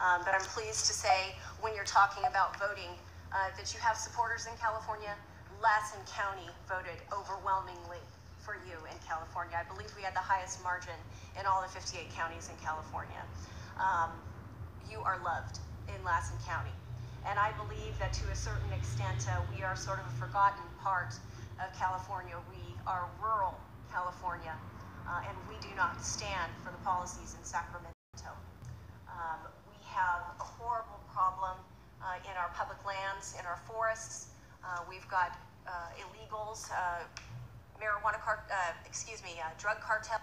But I'm pleased to say, when you're talking about voting, that you have supporters in California. Lassen County voted overwhelmingly for you in California. I believe we had the highest margin in all the 58 counties in California. You are loved in Lassen County. And I believe that to a certain extent, we are sort of a forgotten part of California. We are rural California, and we do not stand for the policies in Sacramento. We have a horrible problem in our public lands, in our forests. We've got illegals, drug cartel.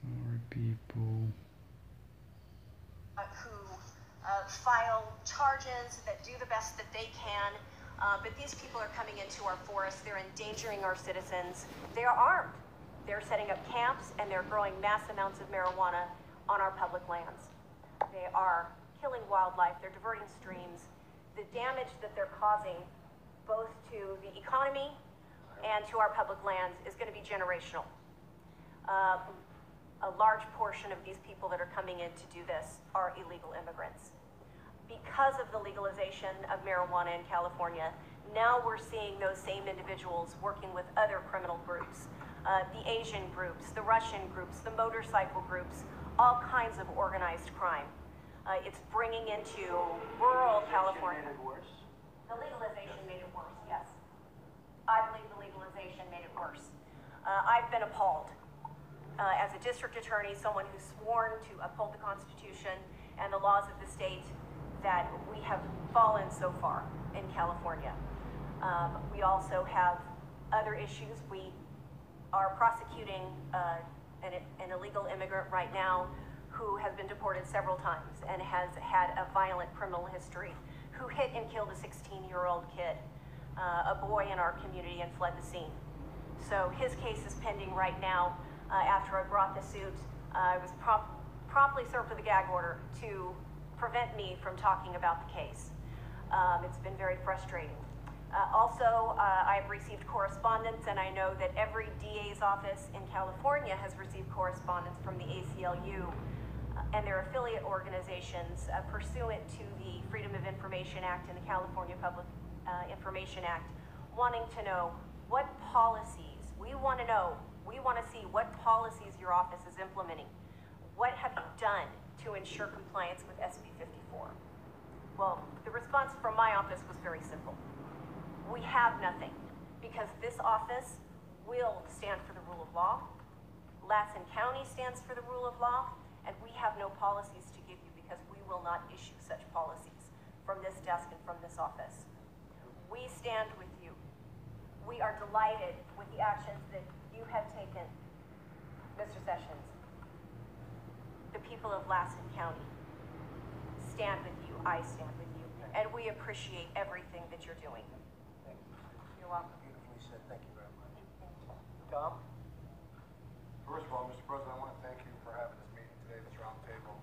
Sorry, people. Who file charges, that do the best that they can. But these people are coming into our forests. They're endangering our citizens. They are armed. They're setting up camps, and they're growing mass amounts of marijuana on our public lands. They are killing wildlife. They're diverting streams. The damage that they're causing, both to the economy and to our public lands, is going to be generational. A large portion of these people that are coming in to do this are illegal immigrants. Because of the legalization of marijuana in California, now we're seeing those same individuals working with other criminal groups, the Asian groups, the Russian groups, the motorcycle groups, all kinds of organized crime. It's bringing into rural California. Made it worse? The legalization made it worse, yes. I believe the legalization made it worse. I've been appalled. As a district attorney, someone who's sworn to uphold the Constitution and the laws of the state, that we have fallen so far in California. We also have other issues. We are prosecuting an illegal immigrant right now who has been deported several times and has had a violent criminal history, who hit and killed a 16-year-old kid, a boy in our community, and fled the scene. So his case is pending right now. After I brought the suit, I was promptly served with a gag order to prevent me from talking about the case. It's been very frustrating. Also, I've received correspondence, and I know that every DA's office in California has received correspondence from the ACLU and their affiliate organizations pursuant to the Freedom of Information Act and the California Public Information Act, wanting to know what policies, we want to see what policies your office is implementing. What have you done to ensure compliance with SB 54? Well, the response from my office was very simple. We have nothing, because this office will stand for the rule of law. Lassen County stands for the rule of law, and we have no policies to give you because we will not issue such policies from this desk and from this office. We stand with you. We are delighted with the actions that you have taken, Mr. Sessions. The people of Lassen County stand with you. I stand with you. And we appreciate everything that you're doing. Thank you. You're welcome. Beautifully said. Thank you very much. Tom? First of all, Mr. President, I want to thank you for having this meeting today, this roundtable.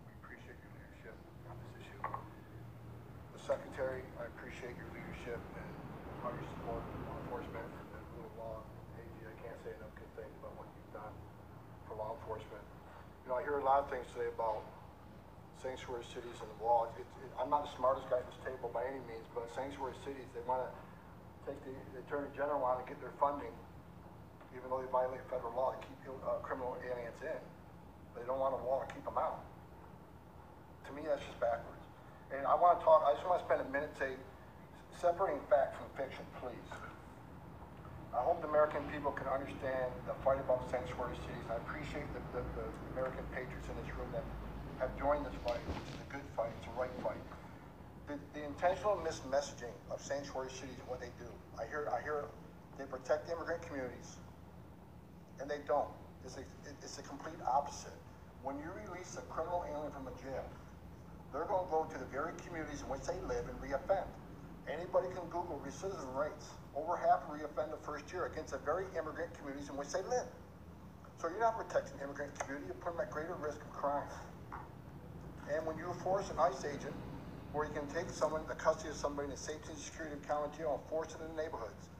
We appreciate your leadership on this issue. The Secretary, I appreciate your leadership and how you support law enforcement and the rule of law. AG, I can't say enough good things about what you've done for law enforcement. You know, I hear a lot of things today about sanctuary cities and the law. I'm not the smartest guy at this table by any means, but sanctuary cities, they want to take the Attorney General on and get their funding, even though they violate federal law, to keep criminal aliens in. But they don't want a wall to keep them out. To me, that's just backwards. And I just want to spend a minute saying, separating fact from fiction, please. I hope the American people can understand the fight about sanctuary cities. I appreciate the American patriots in this room that have joined this fight, which is a good fight, it's a right fight. The intentional mismessaging of sanctuary cities and what they do, I hear they protect the immigrant communities, and they don't. It's the complete opposite. When you release a criminal alien from a jail, they're going to go to the very communities in which they live and reoffend. Anybody can Google recidivism rates. Over half reoffend the first year against the very immigrant communities in which they live. So you're not protecting the immigrant community, you're putting them at greater risk of crime. And when you force an ICE agent, where you can take someone, the custody of somebody in the safety and security of County Jail and force it in the neighborhoods,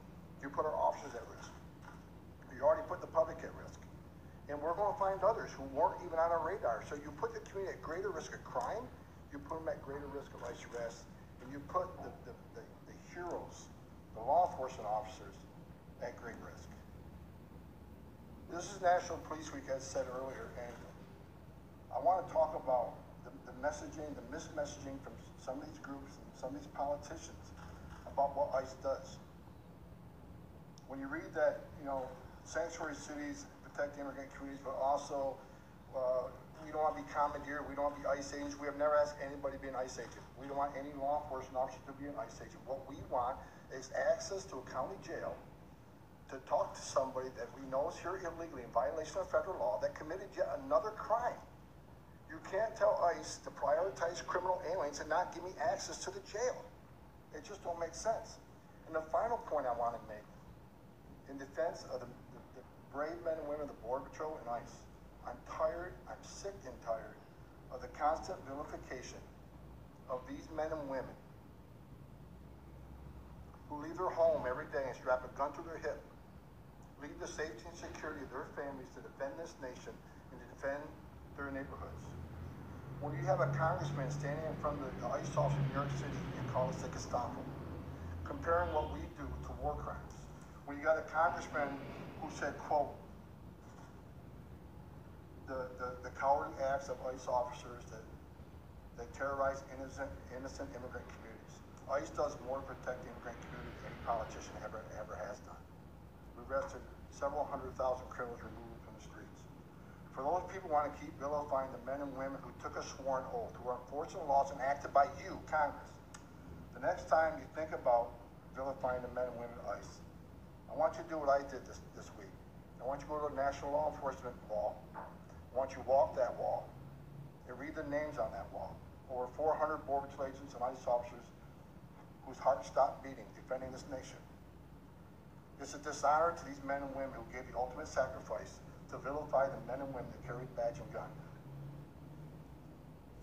You put our officers at risk. You already put the public at risk. And we're gonna find others who weren't even on our radar. So you put the community at greater risk of crime, you put them at greater risk of ICE arrest, and you put the heroes, the law enforcement officers, at great risk. This is National Police Week, as said earlier, and I want to talk about the messaging, the mismessaging from some of these groups and some of these politicians about what ICE does. When you read that, you know, sanctuary cities protect the immigrant communities, but also we don't want to be commandeered, we don't want to be ICE agents. We have never asked anybody to be an ICE agent. We don't want any law enforcement officer to be an ICE agent. What we want is access to a county jail to talk to somebody that we know is here illegally in violation of federal law that committed yet another crime. You can't tell ICE to prioritize criminal aliens and not give me access to the jail. It just don't make sense. And the final point I want to make, in defense of the brave men and women of the Border Patrol and ICE, I'm tired, I'm sick and tired of the constant vilification of these men and women who leave their home every day and strap a gun to their hip, leave the safety and security of their families to defend this nation and to defend their neighborhoods. When you have a congressman standing in front of the ICE office in New York City and call us the Gestapo, comparing what we do to war crimes, when you got a congressman who said, quote, the cowardly acts of ICE officers that terrorize innocent immigrant communities. ICE does more to protect the immigrant community than any politician ever has done. We've arrested several 100,000 criminals removed from the streets. For those people who want to keep vilifying the men and women who took a sworn oath, who are enforcing the laws enacted by you, Congress, the next time you think about vilifying the men and women of ICE, I want you to do what I did this week. I want you to go to the National Law Enforcement Wall. I want you to walk that wall and read the names on that wall. Over 400 Border Patrol agents and ICE officers whose hearts stopped beating, defending this nation. It's a dishonor to these men and women who gave the ultimate sacrifice to vilify the men and women that carried badge and gun.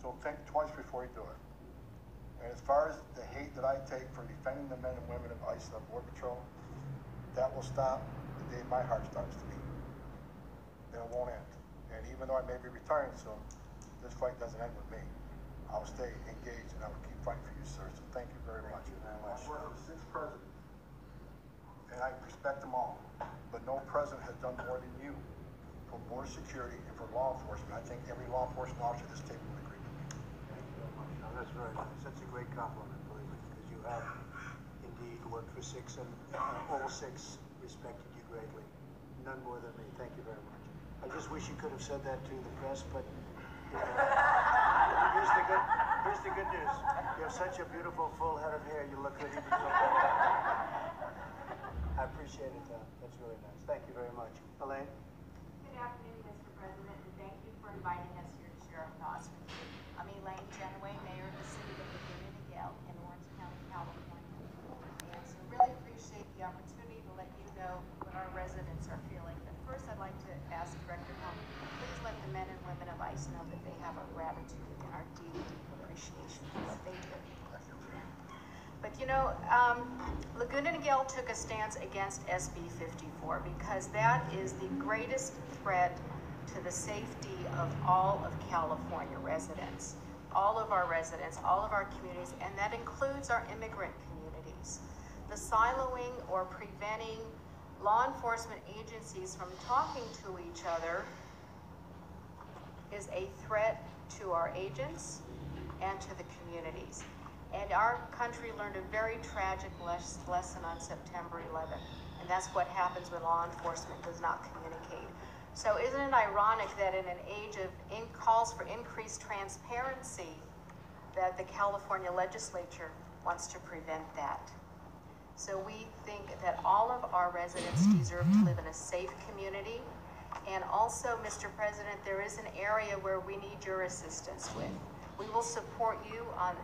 So think twice before you do it. And as far as the hate that I take for defending the men and women of ICE and Border Patrol, that will stop the day my heart starts to beat. Then it won't end. And even though I may be retiring soon, this fight doesn't end with me. I'll stay engaged and I will keep fighting for you, sir. So thank you very much. I've worked with 6 presidents, and I respect them all. But no president has done more than you for border security and for law enforcement. I think every law enforcement officer at this table would agree with me. Thank you very much. No, that's very nice. That's a great compliment, believe me, because you have indeed worked for 6, and all 6 respected you greatly. None more than me. Thank you very much. I just wish you could have said that to the press, but here's the good news. You have such a beautiful full head of hair. You look good even so. I appreciate it, Tom. That's really nice. Thank you very much. Elaine? Good afternoon, Mr. President, and thank you for inviting us here to share our thoughts with you. I'm Elaine Genoway, Mayor of the City of Laguna Niguel in Orange County, California. And so really appreciate the opportunity to let you know what our residents are feeling. But first, I'd like to ask Director Helm, please let the men and women of ICE know that they have our gratitude and our deep, deep appreciation for what they do. But you know, Laguna Niguel took a stance against SB 54 because that is the greatest threat to the safety of all of California residents, all of our residents, all of our communities, and that includes our immigrant communities. The siloing or preventing law enforcement agencies from talking to each other is a threat to our agents and to the communities. And our country learned a very tragic lesson on September 11th. And that's what happens when law enforcement does not communicate. So isn't it ironic that in an age of calls for increased transparency, that the California legislature wants to prevent that? So we think that all of our residents deserve to live in a safe community. And also, Mr. President, there is an area where we need your assistance with. We will support you on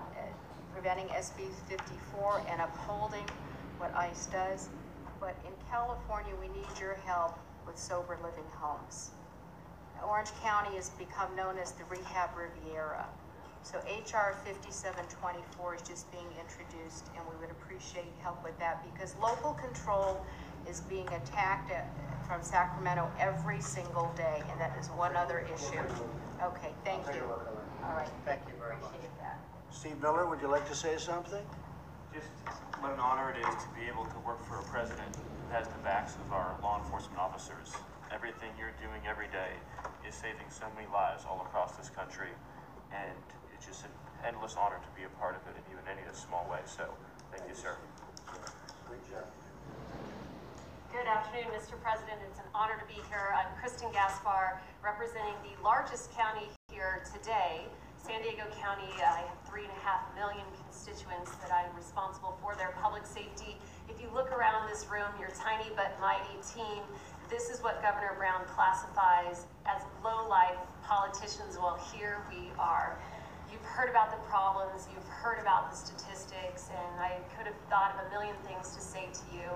preventing SB 54 and upholding what ICE does. But in California, we need your help with sober living homes. Orange County has become known as the Rehab Riviera. So HR 5724 is just being introduced, and we would appreciate help with that because local control is being attacked from Sacramento every single day, and that is one other issue. Okay, thank you. All right, Thank you very much. appreciate that. Steve Miller, would you like to say something? Just what an honor it is to be able to work for a president who has the backs of our law enforcement officers. Everything you're doing every day is saving so many lives all across this country, and it's just an endless honor to be a part of it in even any small way. So, thank you, sir. Great job. Good afternoon, Mr. President. It's an honor to be here. I'm Kristen Gaspar, representing the largest county here today, San Diego County. I have 3.5 million constituents that I'm responsible for their public safety. If you look around this room, your tiny but mighty team, this is what Governor Brown classifies as low-life politicians. Well, here we are. You've heard about the problems, you've heard about the statistics, and I could have thought of a million things to say to you.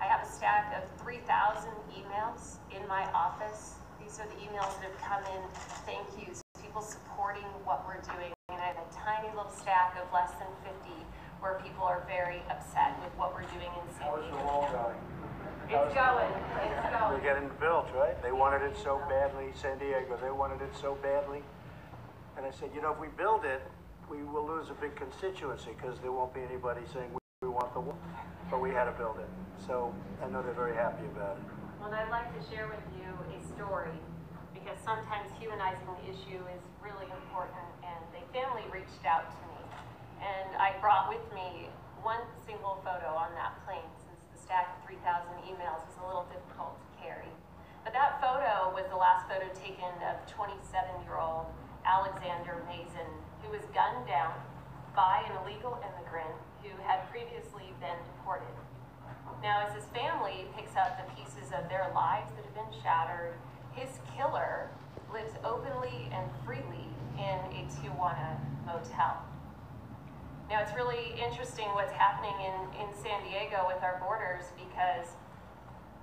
I have a stack of 3,000 emails in my office. These are the emails that have come in, thank yous, people supporting what we're doing. And I have a tiny little stack of less than 50 where people are very upset with what we're doing in San Diego. It's going. We're getting built, right? They wanted it so badly, San Diego, they wanted it so badly. And I said, you know, if we build it, we will lose a big constituency because there won't be anybody saying we want the wall. But we had to build it. So I know they're very happy about it. Well, I'd like to share with you a story because sometimes humanizing the issue is really important, and the family reached out to me. And I brought with me one single photo on that plane since the stack of 3,000 emails was a little difficult to carry. But that photo was the last photo taken of 27-year-old Alexander Mason, who was gunned down by an illegal immigrant who had previously been deported. Now, as his family picks up the pieces of their lives that have been shattered, his killer lives openly and freely in a Tijuana motel. Now, it's really interesting what's happening in San Diego with our borders because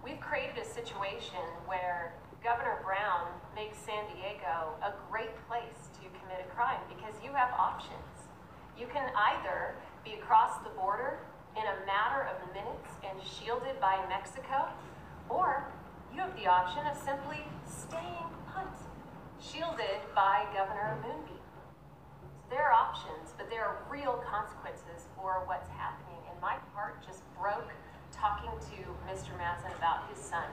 we've created a situation where Governor Brown makes San Diego a great place to commit a crime because you have options. You can either be across the border in a matter of minutes and shielded by Mexico, or you have the option of simply staying put, shielded by Governor Moonbeam. So there are options, but there are real consequences for what's happening. And my heart just broke talking to Mr. Madsen about his son.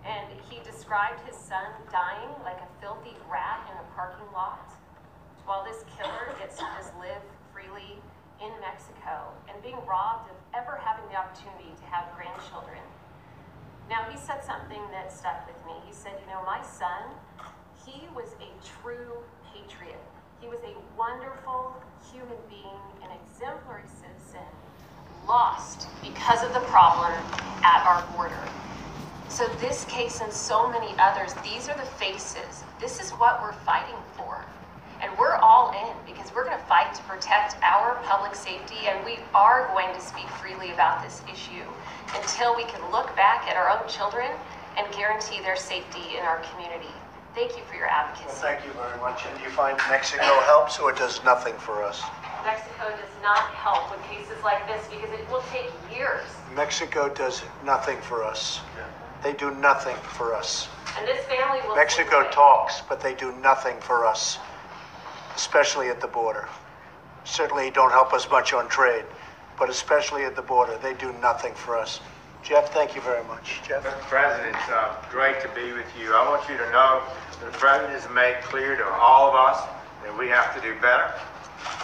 And he described his son dying like a filthy rat in a parking lot, while this killer gets to just live freely in Mexico and being robbed of ever having the opportunity to have grandchildren. Now, he said something that stuck with me. He said, you know, my son, he was a true patriot. He was a wonderful human being, an exemplary citizen, lost because of the problem at our border. So this case and so many others, these are the faces. This is what we're fighting for. And we're all in because we're going to fight to protect our public safety, and we are going to speak freely about this issue until we can look back at our own children and guarantee their safety in our community. Thank you for your advocacy. Well, thank you very much. And do you find Mexico helps or does nothing for us? Mexico does not help with cases like this because it will take years. Mexico does nothing for us. They do nothing for us. And this family will... Mexico talks, but they do nothing for us, especially at the border. Certainly don't help us much on trade, but especially at the border, they do nothing for us. Jeff, thank you very much. Jeff? Mr. President, it's great to be with you. I want you to know that the President has made clear to all of us that we have to do better.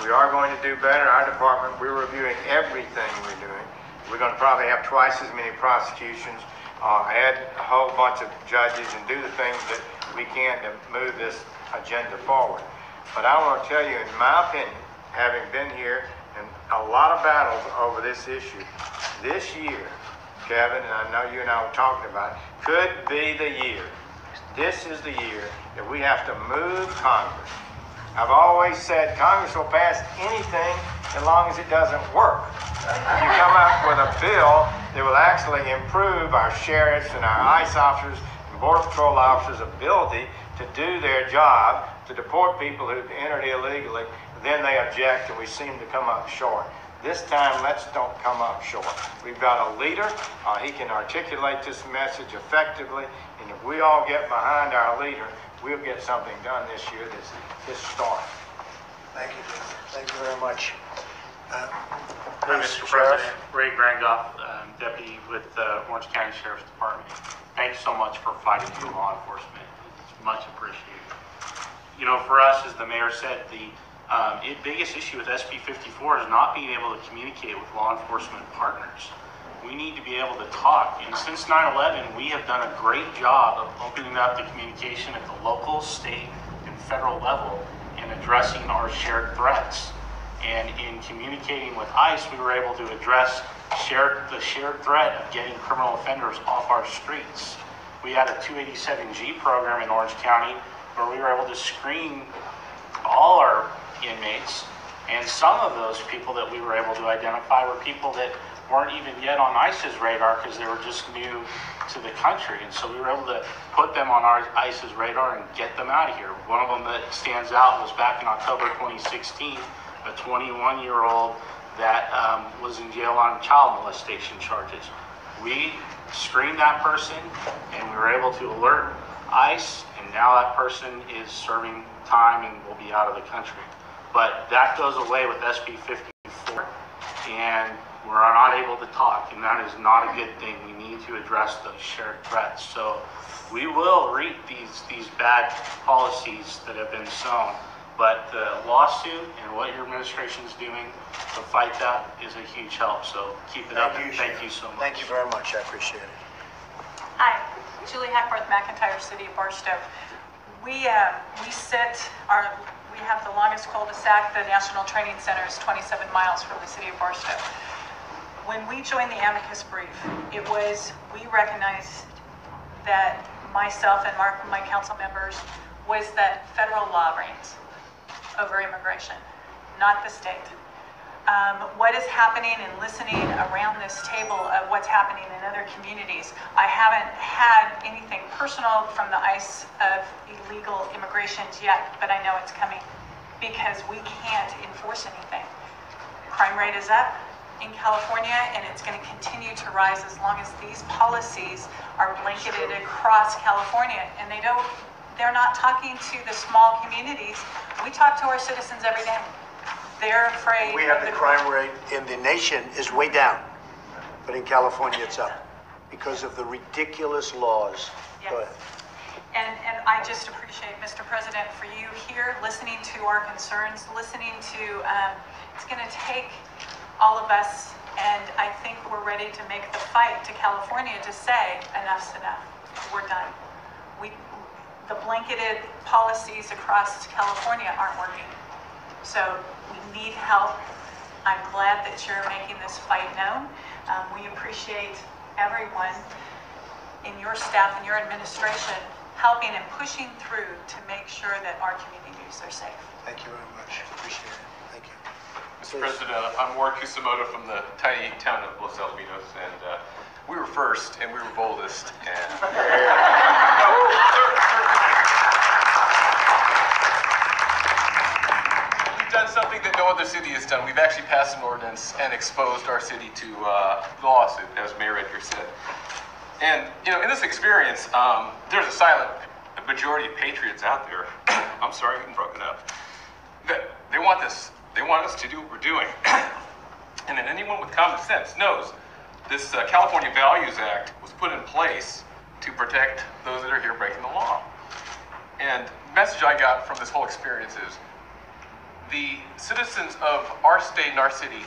We are going to do better. Our department, we're reviewing everything we're doing. We're going to probably have twice as many prosecutions, add a whole bunch of judges, and do the things that we can to move this agenda forward. But I want to tell you, in my opinion, having been here in a lot of battles over this issue, this year, Kevin, and I know you and I were talking about, could be the year. This is the year that we have to move Congress. I've always said Congress will pass anything as long as it doesn't work. If you come up with a bill that will actually improve our sheriffs and our ICE officers and Border Patrol officers' ability to do their job, to deport people who've entered illegally, then they object and we seem to come up short. This time, let's don't come up short. We've got a leader. He can articulate this message effectively, and if we all get behind our leader, we'll get something done this year that's historic. Thank you, Jim. Thank you very much. Mr. President, Ray Grangoff, Deputy with the Orange County Sheriff's Department. Thanks so much for fighting for law enforcement. It's much appreciated. You know, for us, as the mayor said, the biggest issue with SB 54 is not being able to communicate with law enforcement partners. We need to be able to talk. And since 9/11, we have done a great job of opening up the communication at the local, state, and federal level and addressing our shared threats. And in communicating with ICE, we were able to address the shared threat of getting criminal offenders off our streets. We had a 287G program in Orange County where we were able to screen all our inmates, and some of those people that we were able to identify were people that weren't even yet on ICE's radar because they were just new to the country. And so we were able to put them on our ICE's radar and get them out of here. One of them that stands out was back in October 2016, a 21-year-old that was in jail on child molestation charges. We screened that person and we were able to alert ICE, and now that person is serving time and will be out of the country. But that goes away with SB 54, and we're not able to talk, and that is not a good thing. We need to address those shared threats. So we will reap these bad policies that have been sown. But the lawsuit and what your administration is doing to fight that is a huge help. So keep it up, and thank you so much. Thank you very much. I appreciate it. Hi, Julie Hackworth, McIntyre City of Barstow. We have the longest cul-de-sac. The National Training Center is 27 miles from the city of Barstow. When we joined the amicus brief, we recognized that myself and my council members was that federal law reigns over immigration, not the state. What is happening and listening around this table of what's happening in other communities, I haven't had anything personal from the ICE of illegal immigrations yet, but I know it's coming because we can't enforce anything. Crime rate is up in California, and it's going to continue to rise as long as these policies are blanketed across California. And they're not talking to the small communities. We talk to our citizens every day. They're afraid. We have the crime rate in the nation is way down, but in California it's up because of the ridiculous laws. Yes. Go ahead. And I just appreciate, Mr. President, for you here, listening to our concerns, listening to, it's going to take all of us, and I think we're ready to make the fight to California to say, enough's enough, we're done. The blanketed policies across California aren't working. So we need help. I'm glad that you're making this fight known. We appreciate everyone in your staff and your administration helping and pushing through to make sure that our communities are safe. Thank you very much. Appreciate it. Thank you. Mr. President, I'm Ward Kusamoto from the tiny town of Los Alamitos, and we were first and we were boldest. And we've done something that no other city has done. We've actually passed an ordinance and exposed our city to the lawsuit, as Mayor Edgar said. And in this experience, there's a silent majority of patriots out there. I'm sorry, I'm getting broken up. That they want this. They want us to do what we're doing. And then anyone with common sense knows this California Values Act was put in place to protect those that are here breaking the law. And the message I got from this whole experience is the citizens of our state and our city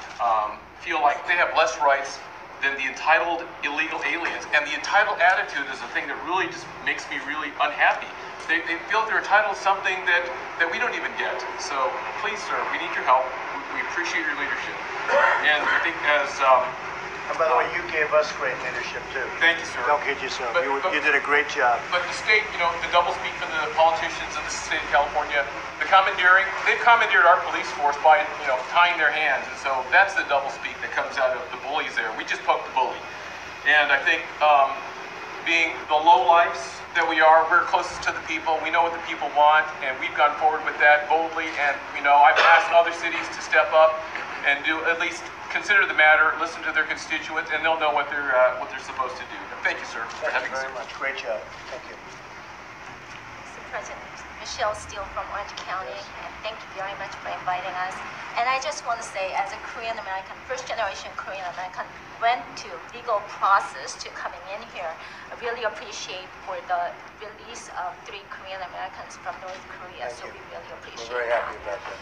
feel like they have less rights than the entitled illegal aliens. And the entitled attitude is the thing that really just makes me really unhappy. They feel they're entitled to something that we don't even get. So please, sir, we need your help. We appreciate your leadership. And I think as... and by the way, you gave us great leadership too. Thank you, sir. Don't kid yourself. You did a great job. But the state, the doublespeak from the politicians of the state of California, the commandeering, they've commandeered our police force by, tying their hands. And so that's the doublespeak that comes out of the bullies there. We just poked the bully. And I think being the lowlifes that we are. We're closest to the people. We know what the people want, and we've gone forward with that boldly. And I've asked other cities to step up and do at least consider the matter, listen to their constituents, and they'll know what they're supposed to do. And thank you, sir. Thank you very much. Great job. Thank you. Mr. President, Michelle Steele from Orange County, and thank you very much for inviting us. And I just want to say, as a Korean American, first generation Korean American, went to legal process to coming in here. I really appreciate for the release of 3 Korean Americans from North Korea. Thank you. We really appreciate We're very happy about that.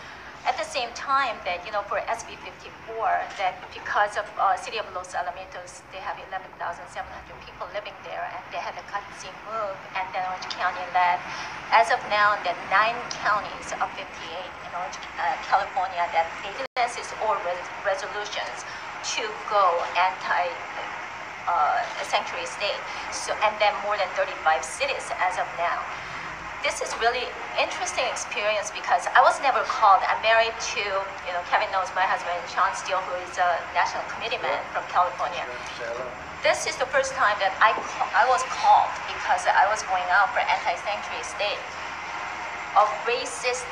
At the same time that, for SB 54, that because of city of Los Alamitos, they have 11,700 people living there, and they had a gutsy move, and then Orange County led. As of now, there are 9 counties of 58 in California that agencies or resolutions to go anti-sanctuary state. So, and then more than 35 cities as of now. This is really interesting experience because I was never called. I'm married to, Kevin knows my husband, Sean Steele, who is a national committeeman from California. This is the first time that I was called because I was going out for anti-sanctuary state of racist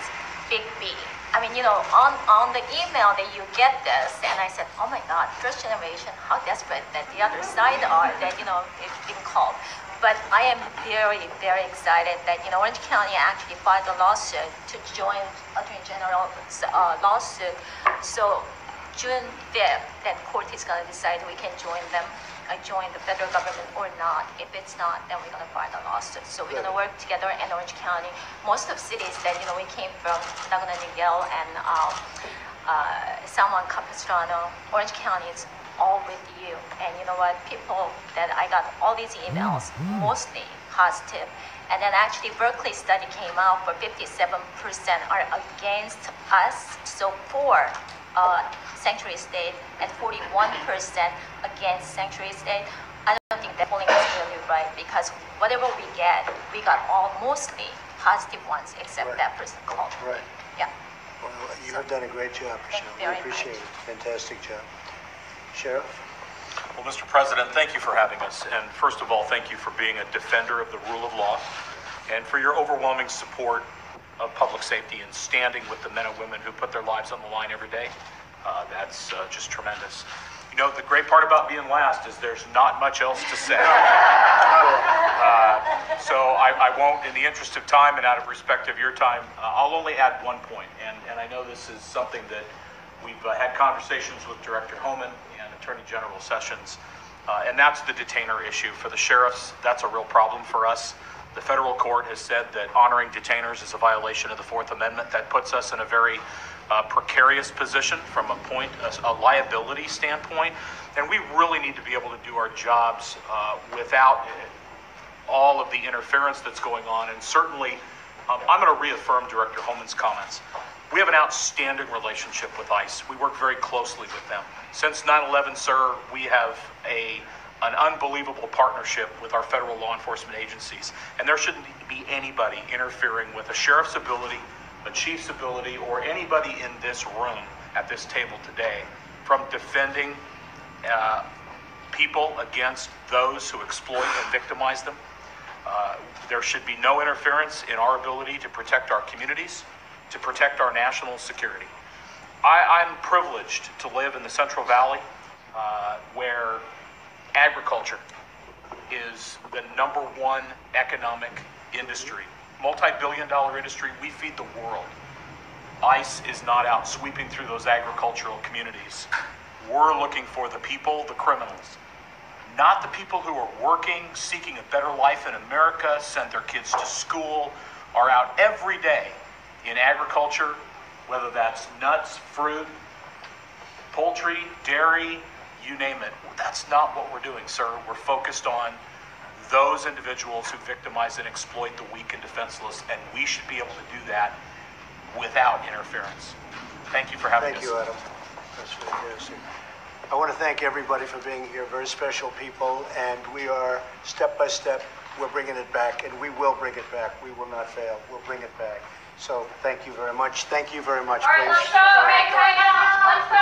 Big B. I mean, on the email that you get this, and I said, oh my God, first generation, how desperate that the other side are that, it's been called. But I am very, very excited that, Orange County actually filed a lawsuit to join Attorney General's lawsuit. So June 5th, that court is going to decide we can join the federal government or not. If it's not, then we're going to file a lawsuit. So we're going to work together in Orange County. Most of cities that, we came from, Laguna Niguel and San Juan Capistrano, Orange County is all with you. And you know what, people that I got all these emails, mostly positive. And then actually Berkeley study came out for 57% are against us. So for sanctuary state and 41% against sanctuary state. I don't think that polling is really right because whatever we get, we got all mostly positive ones except that person called. Right. Yeah. Well, you have done a great job, Michelle. We appreciate it. Fantastic job. Sheriff? Well, Mr. President, thank you for having us. And first of all, thank you for being a defender of the rule of law and for your overwhelming support of public safety and standing with the men and women who put their lives on the line every day. That's just tremendous. The great part about being last is there's not much else to say. So I won't, in the interest of time and out of respect of your time, I'll only add one point. And I know this is something that we've had conversations with Director Homan and Attorney General Sessions, and that's the detainer issue. For the sheriffs, that's a real problem for us. The federal court has said that honoring detainers is a violation of the Fourth Amendment. That puts us in a very precarious position from a liability standpoint, and we really need to be able to do our jobs without all of the interference that's going on. And certainly, I'm going to reaffirm Director Homan's comments. We have an outstanding relationship with ICE. We work very closely with them. Since 9/11, sir, we have an unbelievable partnership with our federal law enforcement agencies, and there shouldn't be anybody interfering with a sheriff's ability, a chief's ability, or anybody in this room at this table today from defending people against those who exploit and victimize them. There should be no interference in our ability to protect our communities, to protect our national security. I'm privileged to live in the Central Valley where agriculture is the #1 economic industry, multi-billion-dollar industry. We feed the world. ICE is not out sweeping through those agricultural communities. We're looking for the people, the criminals, not the people who are working, seeking a better life in America, send their kids to school, are out every day in agriculture, whether that's nuts, fruit, poultry, dairy, you name it. That's not what we're doing, sir. We're focused on those individuals who victimize and exploit the weak and defenseless, and we should be able to do that without interference. Thank you for having us. Thank you, Adam. That's fantastic. I want to thank everybody for being here. Very special people, and we are step by step. We're bringing it back, and we will bring it back. We will not fail. We'll bring it back. So thank you very much. Thank you very much. All right, let's go. Hey, let's go.